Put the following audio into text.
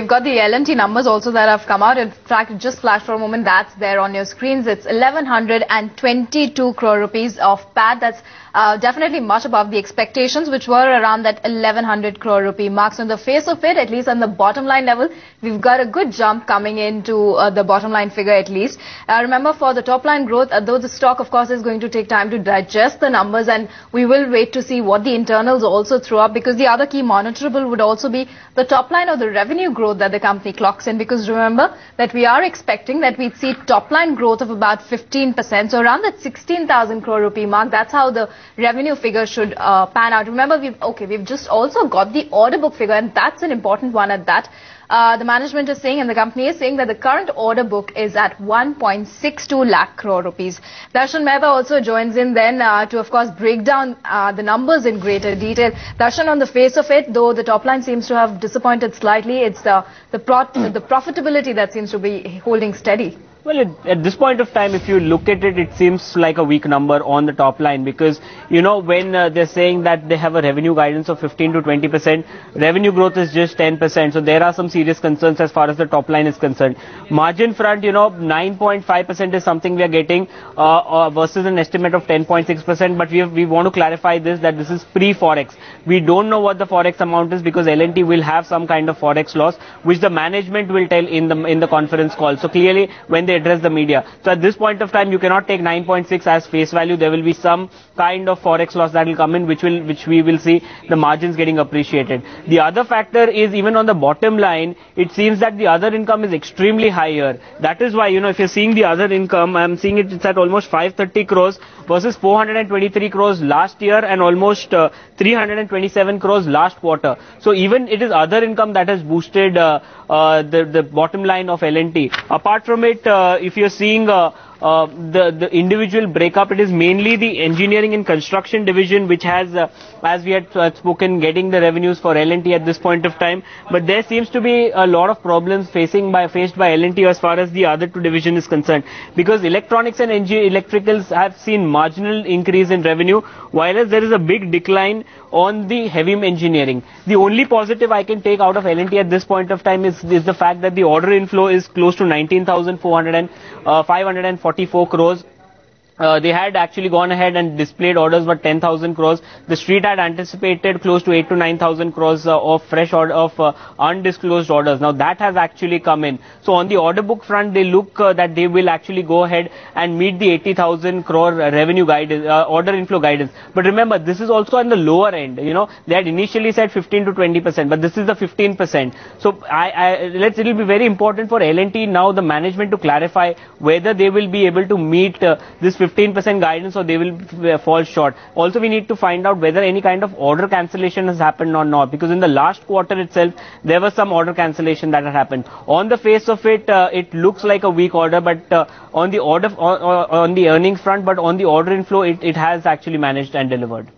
We've got the L&T numbers also that have come out. In fact, just flash for a moment. That's there on your screens. It's 1,122 crore rupees of PAT. That's definitely much above the expectations, which were around that 1,100 crore rupee mark. So in the face of it, at least on the bottom line level, we've got a good jump coming into the bottom line figure at least. Remember, for the top line growth, though the stock, of course, is going to take time to digest the numbers, and we will wait to see what the internals also throw up, because the other key monitorable would also be the top line or the revenue growth that the company clocks in, because remember that we are expecting that we'd see top line growth of about 15%, so around that 16,000 crore rupee mark. That's how the revenue figure should pan out. Remember, we've just also got the order book figure, and that's an important one at that. The management is saying, and the company is saying, that the current order book is at 1.62 lakh crore rupees. Darshan Mehta also joins in then to, of course, break down the numbers in greater detail. Darshan, on the face of it, though the top line seems to have disappointed slightly, it's the profitability that seems to be holding steady. Well, at this point of time, if you look at it, it seems like a weak number on the top line, because, you know, when they're saying that they have a revenue guidance of 15 to 20%, revenue growth is just 10%. So there are some serious concerns as far as the top line is concerned. Margin front, you know, 9.5% is something we are getting versus an estimate of 10.6%. But we want to clarify that this is pre-forex. We don't know what the forex amount is, because L&T will have some kind of forex loss, which the management will tell in the conference call. So clearly, when they address the media. So at this point of time, you cannot take 9.6 as face value. There will be some kind of forex loss that will come in, which we will see the margins getting appreciated. The other factor is, even on the bottom line, it seems that the other income is extremely higher. That is why, you know, if you're seeing the other income, I'm seeing it's at almost 530 crores versus 423 crores last year and almost 327 crores last quarter. So even it is other income that has boosted the bottom line of L&T. Apart from it, if you're seeing the individual breakup, it is mainly the engineering and construction division which has, as we had spoken, getting the revenues for L&T at this point of time. But there seems to be a lot of problems faced by L&T as far as the other two division is concerned, because electronics and electricals have seen marginal increase in revenue, while there is a big decline on the heavy engineering. The only positive I can take out of L&T at this point of time is the fact that the order inflow is close to 544 crores. They had actually gone ahead and displayed orders for 10,000 crores. The street had anticipated close to 8 to 9,000 crores of fresh order of undisclosed orders. Now that has actually come in. So on the order book front, they look that they will actually go ahead and meet the 80,000 crore revenue guidance, order inflow guidance. But remember, this is also on the lower end. You know, they had initially said 15 to 20%, but this is the 15%. So it will be very important for L&T now, the management, to clarify whether they will be able to meet this 15% guidance or they will fall short. Also, we need to find out whether any kind of order cancellation has happened or not, because in the last quarter itself, there was some order cancellation that had happened. On the face of it, it looks like a weak order, but on the earnings front, but on the order inflow, it has actually managed and delivered.